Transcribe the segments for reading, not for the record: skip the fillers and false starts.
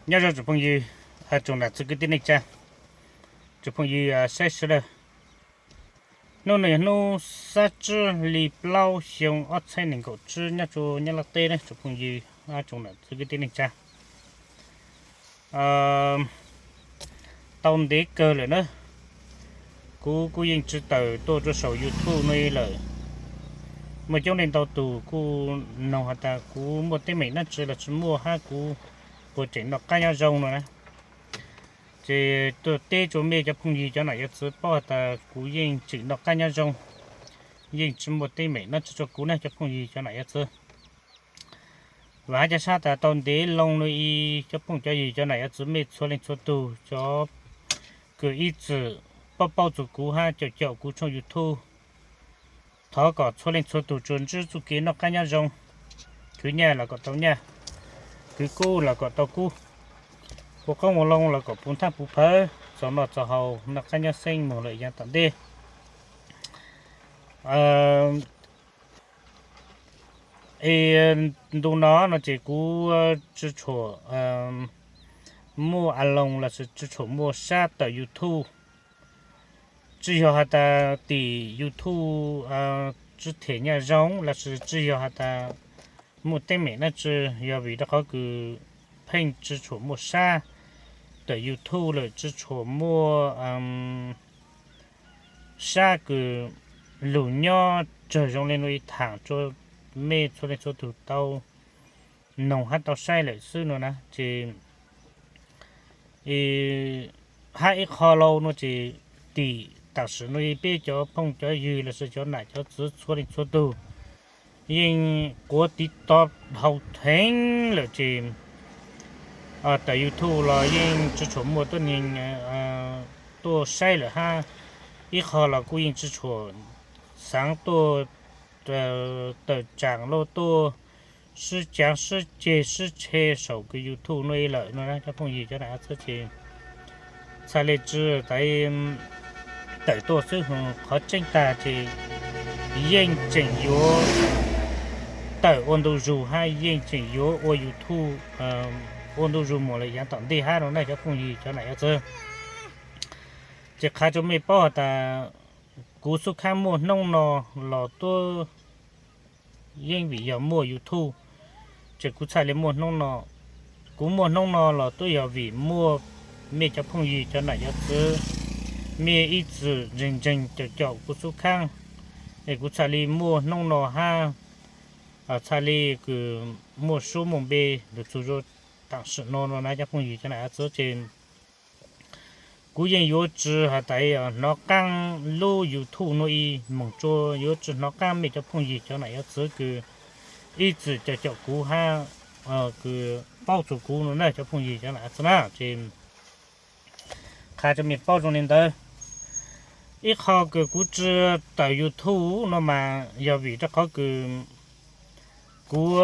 nhớ cho chụp phong như trong là sự cái tin này cha chụp phong như sai sửa rồi nó này nó sát chữ lì bao xiong ở trên này có chữ nhớ cho nhớ là tê đấy chụp phong như trong là sự cái tin này cha tao để cơ rồi nữa cú yên chữ tờ tôi cho sầu YouTube này lời mà trong này tàu tù cú nông hạt ta cú một cái mình nó chỉ là chỉ mua ha cú bộ chỉnh nó cá nhau rồng rồi nè chỉ tôi tê chỗ mẹ cho phong gì cho này cho bao ta cú yên chỉnh nó cá nhau rồng yên chỉ một cái mình nó cho cú này cho phong gì cho này cho và cho sao ta tàu để lông nuôi cho phong cho gì cho này cho mẹ cho lên cho tù cho cứ ít chữ bao chủ cú ha cho cú trong YouTube thọ có cho lên cho tù chuẩn chứ chủ kiến nó cá nhau rồng cứ nhà là có tàu nhà cứ cú là có tàu cú bộ con một lông là có bốn tháp bốn phơi cho nó cho hầu nó cá nhau xanh một loại dạng tạm đi đồ nó chỉ cú chỉ chỗ mua ăn lông là chỉ chỗ mua sát tại YouTube只要他的YouTube只贴nhà rong là只要他的một tên mẹ nó chỉ要vì đó có cứ phim chỉ chỗ mua xa tại YouTube là chỉ chỗ mua xa cứ lũ nhỏ trở rong lên nuôi thẳng cho mẹ cho lên cho tụi tao nông hát tao sai lại xưa nữa nè chỉ hai kho lâu nó chỉ tỷ tạo sự nuôi bé cho phong cho dư là sự cho này cho giữ cho đến cho tu nhưng của tí top hậu thánh là chỉ tại YouTube là nhưng chỉ chỗ một tôi nhìn tôi sai là ha ít khó là cũng nhưng chỉ chỗ sáng tôi từ chẳng lô tôi sư chẳng sư chế sư chế sầu cái YouTube nuôi lợi nó cho phong gì cho này cho chỉ sai lệ chứ tại tôi sẽ khó tranh ta thì yên chỉnh yếu tại ôn đồ dù hay yên chỉnh yếu ở YouTube ôn đồ dù một là dạng tổng đi hai nó này cho không gì cho này chứ chỉ khai cho mình bảo ta cú số khám mua nông nò lò tôi yên bị giờ mua YouTube chỉ cú xài lấy mua nông nò cú mua nông nò lò tôi giờ vì mua mình cho không gì cho này chứ mẹ ít chữ rình cho cú số khang để cú xài li mua nông nò ha xài li cứ mua số mông bê được chú rồi tặng sự nó này cho không gì cho này chứ trên cú yên yếu chữ hà tại nó căng lô YouTube nó y mong cho yếu chữ nó căng mẹ cho không gì cho này chứ cứ ít chữ cho cú ha cứ bao chủ cú nó này cho không gì cho này chứ na trên khai cho mình bao trong nên tới ít khó cứ cú chữ tại YouTube nó mà giờ vì nó khó cứ cú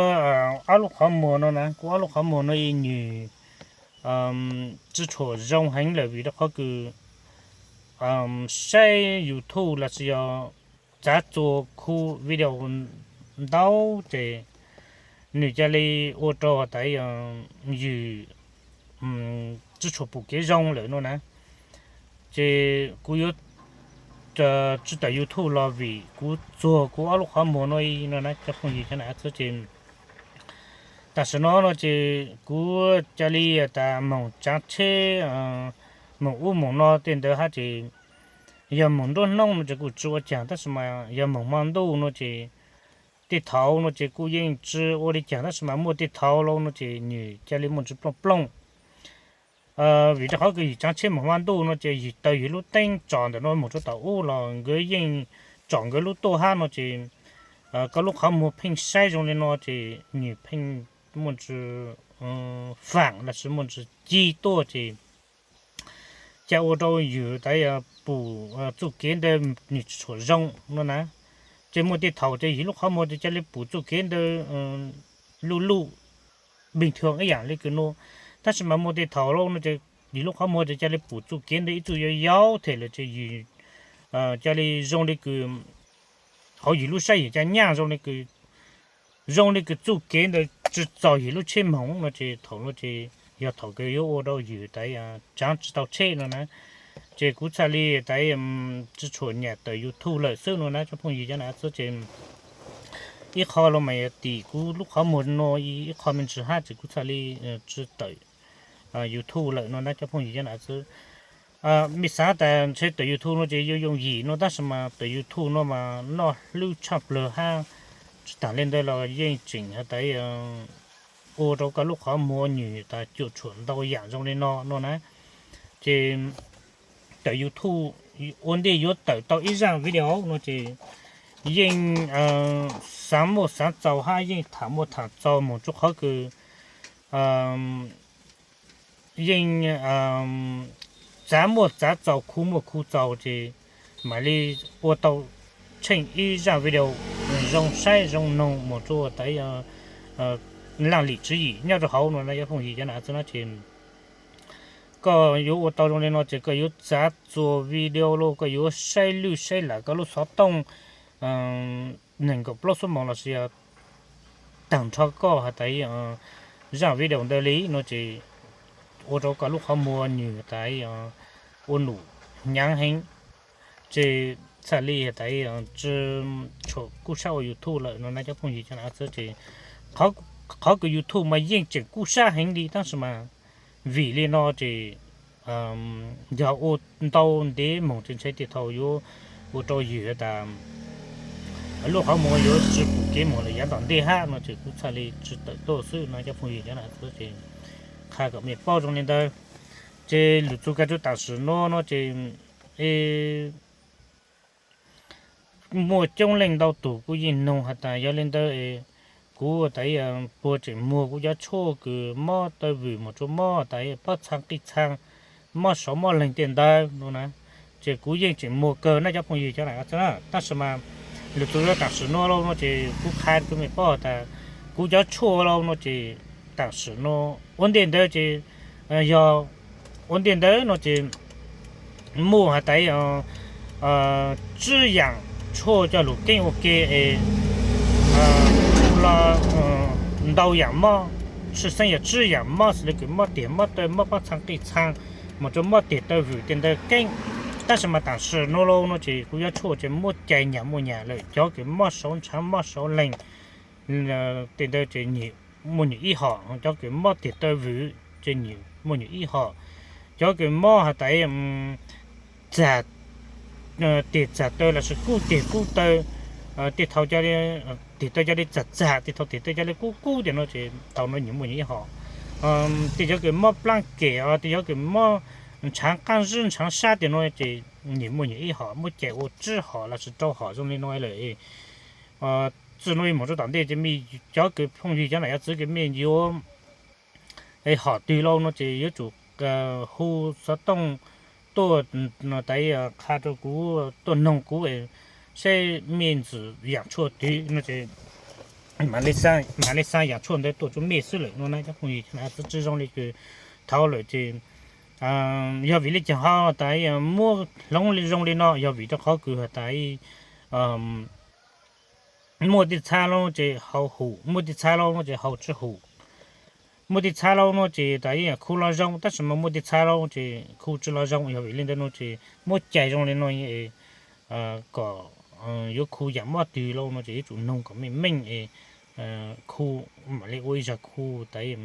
áo lúc khó mua nó nè cú áo lúc khó mua nó y như chỉ chỗ rong hành là vì nó khó cứ sai YouTube là chỉ có giá cho khu video đau để người ta lấy ô tô tại như chỉ chỗ bộ cái rong lại nó nè chỉ cú yếu chỉ tại YouTube là vì cú áo lúc khó mua nó y nó nè chắc không gì cái này chứ trên ta sẽ nó chỉ cú cha li ta mong chát chế mong u mong nó tiền đó ha chỉ giờ mong đôn nông nó chỉ cú chúa chẳng ta xem mà giờ mong mang đâu nó chỉ tít tháo nó chỉ cú yên chứ ô đi chẳng ta xem mà mua tít tháo lâu nó chỉ như cha li mong chỉ plong vì đó họ cái chát chế mong mang đâu nó chỉ từ lúc tên chọn để nó một chỗ tàu u là người yên chọn cái lúc tô ha nó chỉ có lúc họ mua pin sai trong nên nó chỉ như pin muốn chỉ phẳng là chỉ muốn chỉ chi to chỉ cho ô tôอยู่tại bù chủ kiến để như chỗ rong nó nè chỉ một cái thầu chỉ lúc họ mua thì chỉ lấy bù chủ kiến để lu bình thường cái dạng lấy cái nóถ้าสมมติที่thầu lâu nó chỉ lúc họ mua thì chỉ lấy bù chủ kiến để chủ yếu thì là chỉ chỉ lấy rong để cái họ gì lúc sai chỉ nhang rong để cái chủ kiến để chỉ 早一路去忙，那这头那这要头个有我都有在讲知道车了呢这古查里在之前呢的 YouTube 了所以呢就朋友讲呢这这一考了没地古ลูกค้าหมดเนาะอีคอมเมนต์สิ5จะกุซาลีจะต่อYouTube 了เนาะ就朋友讲呢是มี啥แต่ใช้ตัว YouTube เนาะจะ用语เนาะ但是嘛ตัว YouTube เนาะ嘛เนาะรู้ชับเลยฮะต่างเล่นได้เรายิ่งจริงฮะแต่โอ้เราก็ลูกค้ามัวอยู่แต่จุดชวนเราอย่างตรงนี้เนาะนะจะตัว YouTube วันเดียวตัวอีกอย่างวิดีโอเนาะจะยิ่ง3เจ้า5ยิ่งถามเจ้าหมดทุกเขาคือยิ่ง3เจ้าคู่เจ้าจะหมายเลยว่าตัวเช่นอีกอย่างวิดีโอ用晒用弄么做在让理之意要是好呢那要碰一下那那钱ก็อยู่ตอนนี้เนาะจะก็อยู่จัด做วิดีโอโลก็อยู่ใช้ลุใช้ละก็รู้สอต้อง1个 plus มองละสิต่างชาติก็หาได้อย่างวิดีโอเดลีเนาะจะโอ้เราก็ลูกเขามัวอยู่ได้อุ่นยังเห็นจะสลีได้จะโชว์กู้ชาอยู่ทู่เลยเนาะน่าจะพงยีชนะจะเขาก็อยู่ทู่มายิ่งจะกู้ชาเห็นดีตั้งสมาวิลีเนาะจะอย่าโอ้ตอนเดมองจะใช้ติดเท่าอยู่โอ้ตัวอยู่แต่ลูกเขามัวอยู่จะกู้เกมหมดเลยยันตอนเดห้าเนาะจะกู้ชาลีจะโตซื้อน่าจะพงยีชนะจะข้าก็มีป้อตรงนี้ได้จะหลุดจุกจะตัดสินเนาะจะmua trong lên đầu tủ của yên nông hạt ta giờ lên tới của tại bộ chỉ mua của giá chô cứ mò tới vì một chỗ mò tại bắt sang cái sang mò số mò lên tiền đây luôn nè chỉ của yên chỉ mua cơ nó cho phong gì cho này đó ta xem mà lúc tôi đặt sửa nó chỉ của khai của mình bỏ ta của giá chô nó chỉ đặt sửa nó ổn định đấy chỉ giờ ổn định đấy nó chỉ mua hạt tại滋养错叫路跟我给除了导养嘛是生也滋养嘛是那个嘛点嘛对嘛把长给长嘛就嘛点的鱼点的根但是嘛但是那咯那就不要错就没ใจ养没养了交给嘛手长嘛手冷点的就你没你一号交给嘛点的鱼就你没你一号交给嘛还得在tiệt giả tơ là sự cú tiệt cú tơ tiệt thầu cho đi tiệt tơ cho đi chặt chặt tiệt thầu tiệt tơ cho đi cú thì nó chỉ tàu nó những mùi như họ tiệt cho cái mò plan kẻ tiệt cho cái mò长干日长沙thì nó chỉ những mùi như họ mùi chạy ô chữ họ là sự trâu họ trong này nóiเลยchỉ nói một số tạm để cho mi cho cái phong gì cho này chỉ cái mi vô cái họ tùy lâu nó chỉ yếu chủ khu sở tôngตัว那在看着股ตัว农股诶，些面子养错的那些马来西亚养错的多就没事了，那就朋友那是这种的个讨论的，要为了讲好，在莫弄里用的呢，要为了好个在莫的菜咯就好好，莫的菜咯就好吃好。một tí xa lâu nó chỉ tại khu lao rong tất mà một tí xa lâu chỉ khu chữ lao rong hiểu lên đây nó chỉ một chạy rong lên nó có yếu khu giảm mất từ lâu nó chỉ chủ nông của mình khu mà lấy ôi ra khu tại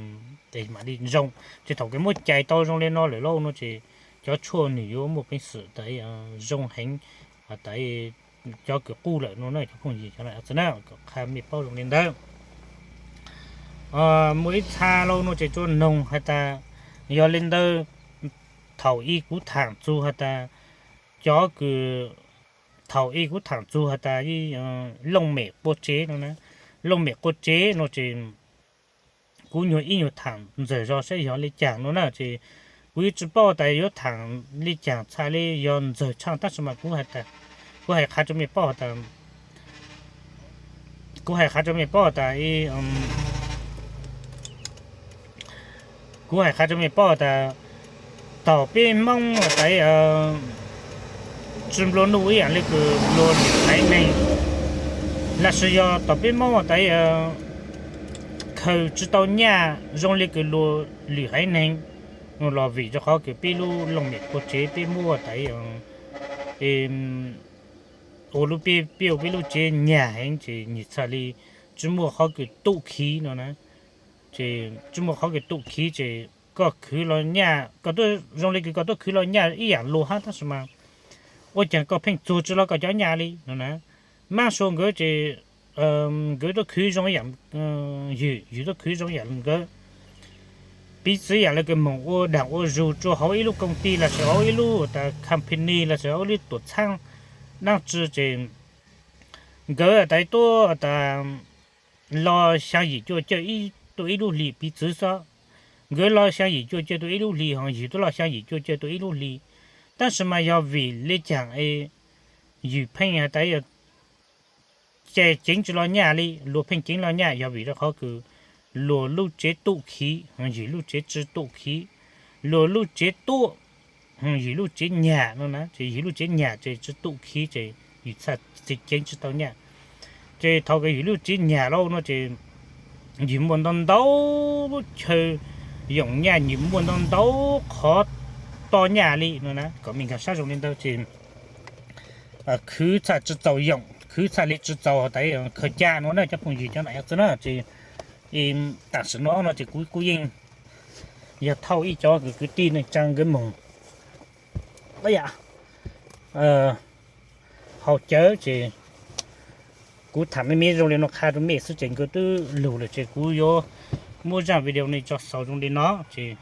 mà đi rong chỉ thầu cái một chạy to rong lên nó lại lâu nó chỉ cho chua nhiều một cái sự tại rong hành tại cho cái khu lại nó này không gì cho này thế nào khai miệt bao rong lên đó mỗi xa lâu nó chỉ cho nông hay ta do lên đây thầu y của thằng chu hay ta cho cứ thầu y của thằng chu hay ta đi lông mẹ bột chế nó nè lông mẹ bột chế nó chỉ cú nhiều y nhiều thằng giờ do sẽ do lấy chàng nó nè chỉ quý chỉ bao tại do thằng lấy chàng xa lấy do giờ chăng tất mà cú hay ta cú hay khai cho mẹ bao ta cú hay khai cho mẹ bao ta cú hay khai cho mẹ bao ta tàu bên mong tại chim lô nuôi à lấy cái lô này này là sử dụng tàu bên mong tại เขา知道伢用那个路厉害能我老为着好个比路弄面过这比莫带样我路比路这伢很这你查里只莫好个肚皮了呢这只莫好个肚皮这个去了伢个都用那个都去了伢一样路哈他什么我讲个凭组织了个叫伢里了呢马上个这个都去用样有都去用样个彼此样那个梦我让我入做好一路工地了是好一路的 company 了是好一路多仓那之前个太多的老想也就一对一路里彼此说个老想也就对一路里哈有的老想也就对一路里但是嘛要为了讲有朋友带要在经济了伢里路平经了伢要为了好个路这肚皮有路这只肚皮路这多有路这伢了呢这有路这伢这只肚皮这有啥这经济到伢这头个有路这伢了呢这有门当都去用伢有门当都可到伢里了呢个明看啥种领导这去啥制造用去啥里制造带样客家喏呢这朋友讲那样子呢这但是喏这古人要套一脚个地呢张个梦哎呀好久这古他们没用的那看到没事整个都漏了这古要莫让为了那叫少用的喏这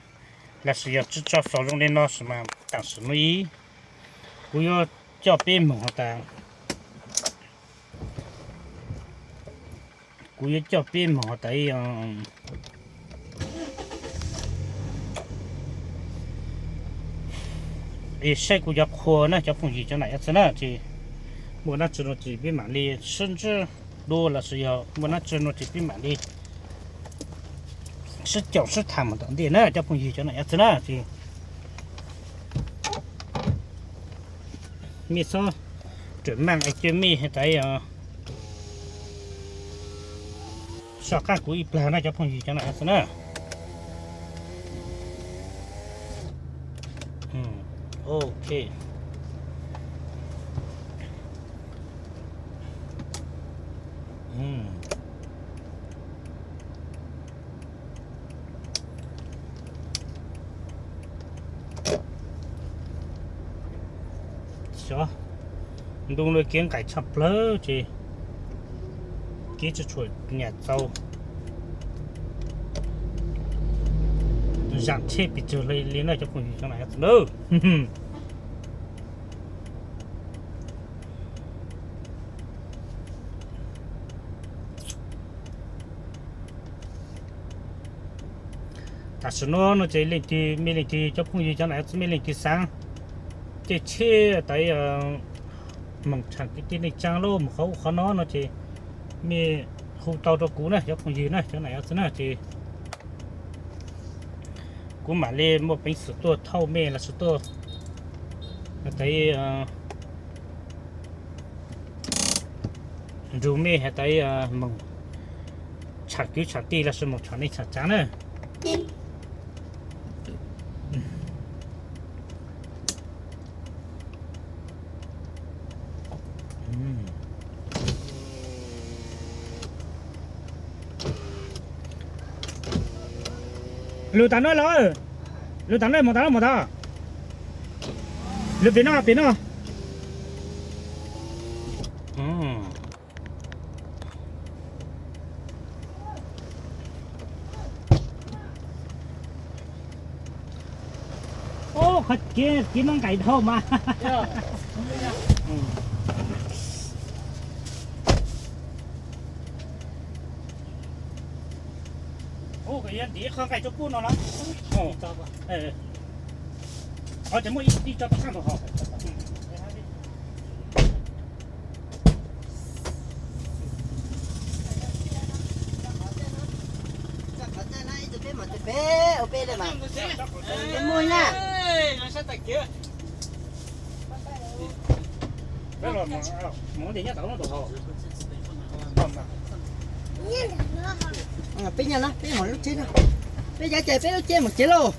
那是要制造少用的喏什么但是呢古要叫别梦的古要叫别梦的样晒古要扩呢叫风雨叫哪样子呢这我那知道这边蛮厉甚至多了是要我那知道这边蛮厉是就是他们当地呢叫风雨叫哪样子呢这没说准慢来准备还在呀少看古一plan那叫风雨叫哪样子呢OK đó đúng rồi kiến cải chập lỡ chị cái cho chuột nhà giàu giảm chế bị trở lại lên này cho con gì cho này nữa ta sẽ nó chạy lên thì mình lên thì cho con gì cho này mình lên thì sáng chế chế tại mong chẳng cái tin này trang lô mà khó nó thì mi không tao cho cú này cho con gì này cho này thế này thì cú mà lên một bánh sữa tua thau mê là sữa tua tại rượu mê hay tại mong chẳng cứ chẳng ti là sự một chẳng này chẳng chán nữa lừa tán nó rồi lừa tán đây một tao lừa bên nó ô khách kia nó cày thô mà cái gì đi không cái chỗ cũ nó lắm, họ chỉ muốn đi cho tao sang thôi họ. Ở bên đây mà, cái môi nha. Nó sẽ tạch kia. Đó là muốn đi nhá tao nó đồ họ. bây giờ nó bây giờ lúc chết rồi bây giờ chạy bây giờ chết một chết rồi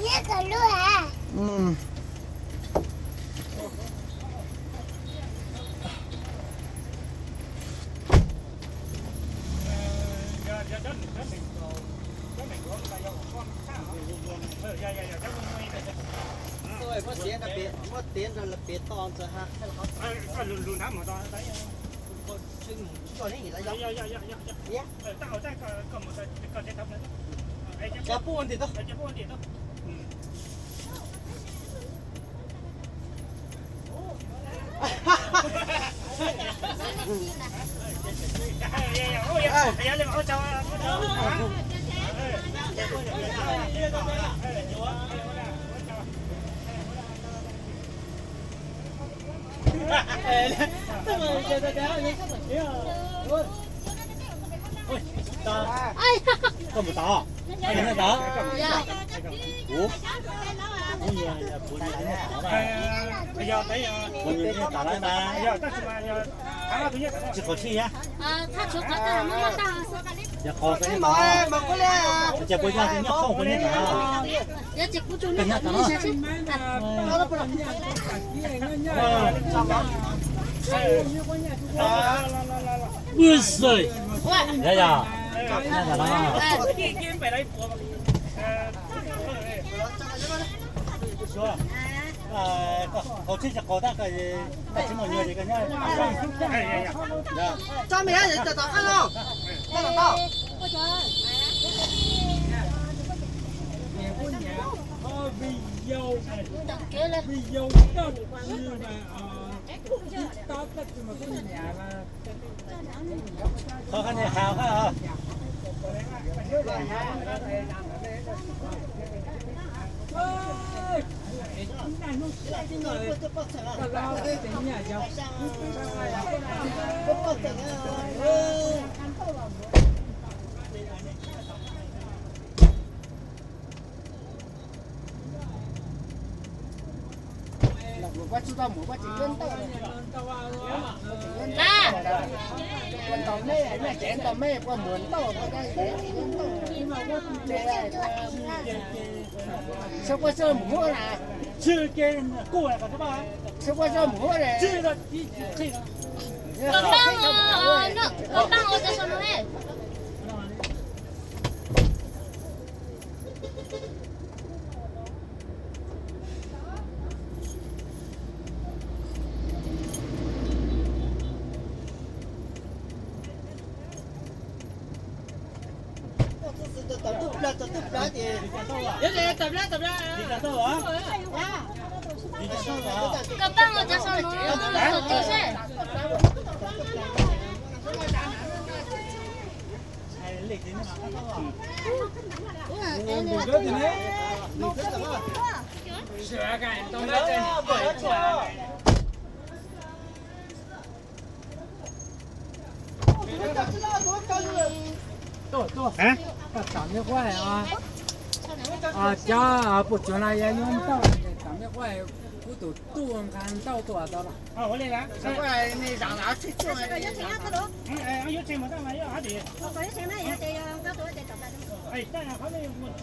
nhớ cả luôn à rồi mất tiền rồi là biệt to rồi haก็ลุนน้ำหมดตอนไหน ซึ่งตัวนี้อะไร เนี่ยตั้งเอาใจก็หมดก็จะทำอะไรไอ้ จะปูนติดตัว จะพูดดิต้องโอ้ยอย่าเลยเอาเจ้าcó một tỏ cái này đó ủa bây giờ thấy mình nhìn thấy tỏ lại mà bây giờ tất cả giờ thắng là thứ nhất chỉ có chi á他说他的妈妈大 giờ có cái mà đó mà có lẽ giờ bây giờ thì nhóc không có nhóc nào 要结不住那个你先去 nó不là bữa rồi dạ dạ dạ đó kiếm về đây của có chi có ta cái chỉ một người thì cái nhá cho mày ăn thì tao ăn không tao tao kế lên khó khăn này hào ha quá chú tao mua quá chỉ lớn tao nè còn tao mê mẹ chén tao mê qua muốn tao qua đây sao qua sơ mua nè chưa cái cô này có các bạn sao qua sơ mua này chưa rồi chưa còn băng ở đây sao nó này tao tụt lá thì đi cả đâu à đi cả đâu à còn băng ở đây sao nó tự sẽ ai lịch thế nào hả 300块啊！啊，加不准了也用到300块，我都看到多少了？ 我来了 sao qua này rằng là thích chơi有钱没得嘛有啥的哎当然好的我知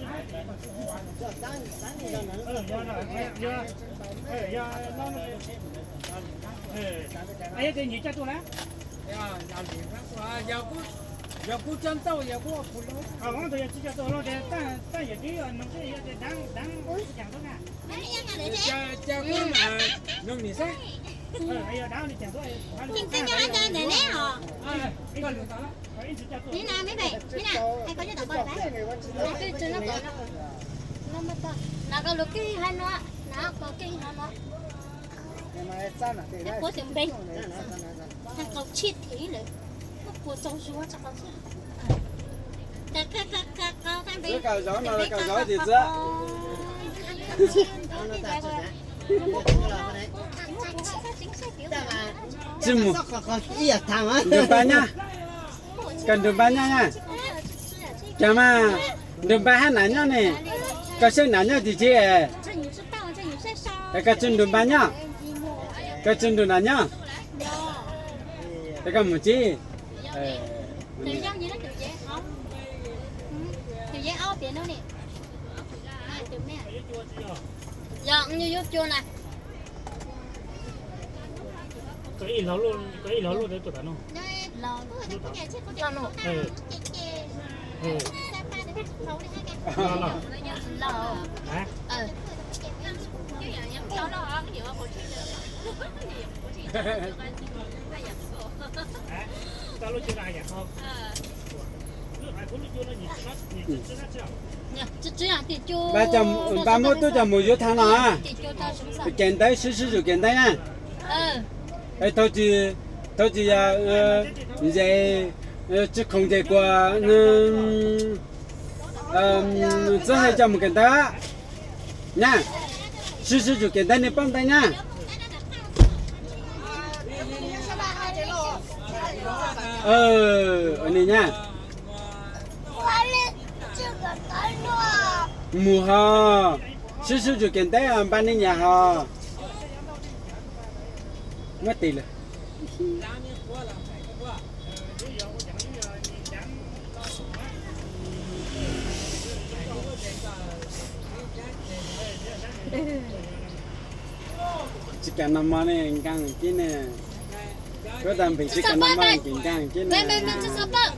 哎这你家多了要不讲到也不不了。我都要自己做了的但也得要弄这要得当讲多干加工弄你噻。哎呀然后你讲多今天要在哪里哦？一个领导了。一直叫做你拿没背？你拿，还可以等过来。拿去真的过来。那么大，那个路基还拿，拿个基还拿。一個成兵，係夠切體嚟，不過就算我執到先。高單兵，搞咗嘛？搞咗啲啫。Cuma iya tangan. Depannya, kan depannya ya. Cuma depan nanya nih, kasih nanya di sini. Kasih depannya, kasih nanya. Dekat muci. tự nhiên gì đó tự dễ không tự dễ áo biển đâu nè tự mẹ dọn như giúp chua này cái lẩu luôn đấy tụi bạn không lò lò lò hả tao lúc chưa ai vậy không ba mươi tôi cho một tháng nào kiện đấy sử kiện đấy nha ấy thôi thì vậy chứ không thể qua rất hay cho một kiện đấy nha sử kiện đấy này bấm tay nha anh này nha mùa ha sử kiện đấy ban đi nhà ha mất tiền rồi chỉ cần năm mươi này càng cái này có tầm phải chỉ cần 50 càng cái này bên chứ sao bận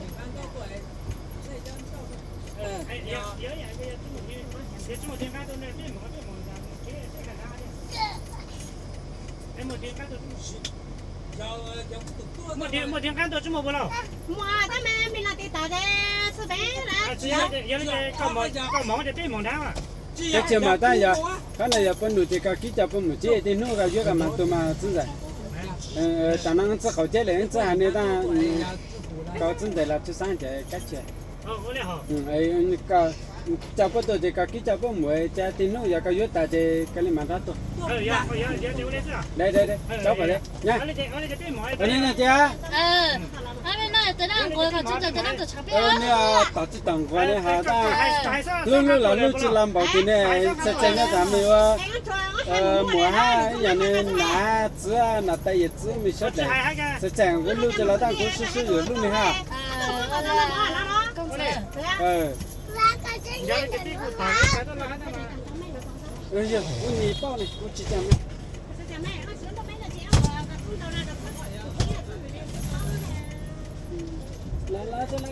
một tiếng cán tôi chứ một bữa nào mua ta mẹ mình là tao đấy số bé là giờ có món để món đá à cái chuyện mà ta giờ cái này giờ phân đủ thì cái kỹ thuật phân một chế thì nó cái việc mà tôi mà真的当然吃好些人吃还那当搞真的了就上节感觉我嘞好那个找不到这个kỹ thuật phân một chế thì nó giờ cái việc ta chế cái này mà ta to đây cháu vào đây nhá anh này chị anh nói từ đang ngồi còn chân từ đang từ chắp nè tao chỉ tặng qua này hả ta lúc là lúc chỉ làm bảo thì này sẽ chơi cái gì mà mùa ha nhà này nã chứ nã tay gì chứ mình sẽ để sẽ chơi cái lúc chỉ là đang cố sử dụng lúc này ha giờ cũng nhị bao này cũng chỉ chăm lá cho lấy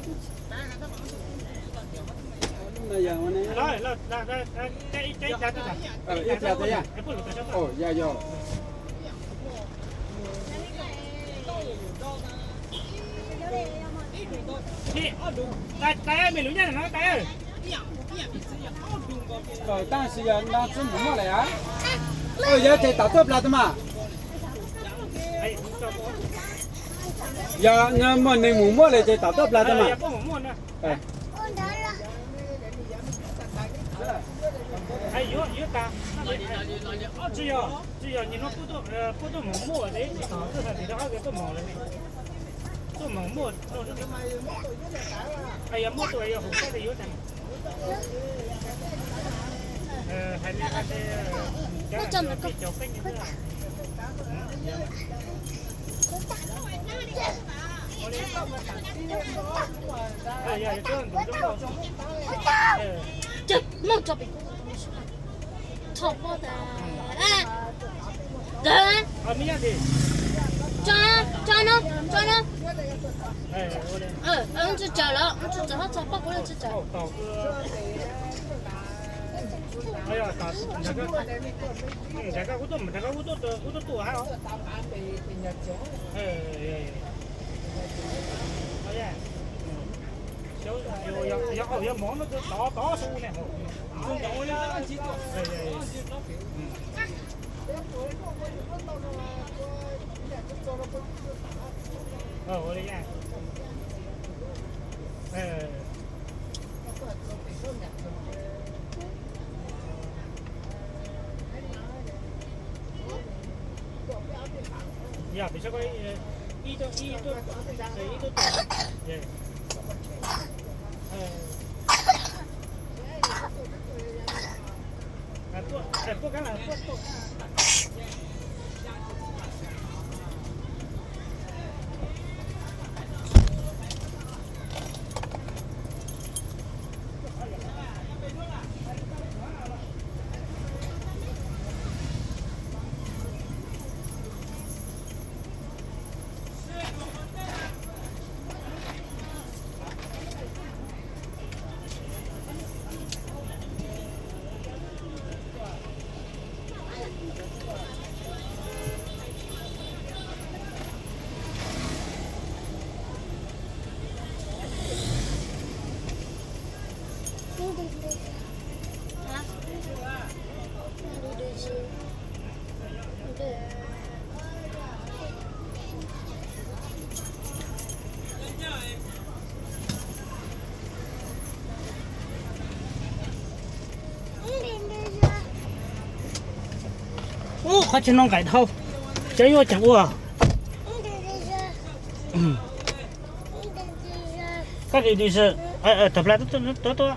này giờ mà này rồi cái ra tôi ít ra đấy à dạ tay mình luôn nha nó tay ơi rồi ta sẽ giờ đang吃馍来啊giờ thì tạo tốt là mà giờ nhà mình này mua lại thì tạo tốt là mà哎，有打，只要你能不动猛磨的，这才比较好个做猛的，做猛磨，哎呀，磨多也好，这个有点，还得，比较分的。哎呀，这样这弄这边。差不多哎，人啊，没问题。抓呢？哎，这找了，这找不过来，这找。导哥，哎呀，打这个我都多还好。哎，哎呀，要忙那个打数呢。我的呀，呀，比这个一都，耶，不干了，不。โอ้เขาจะน้องไก่เท่าจะยั่วจังอ้วก็ดีๆสิtập lạiตัว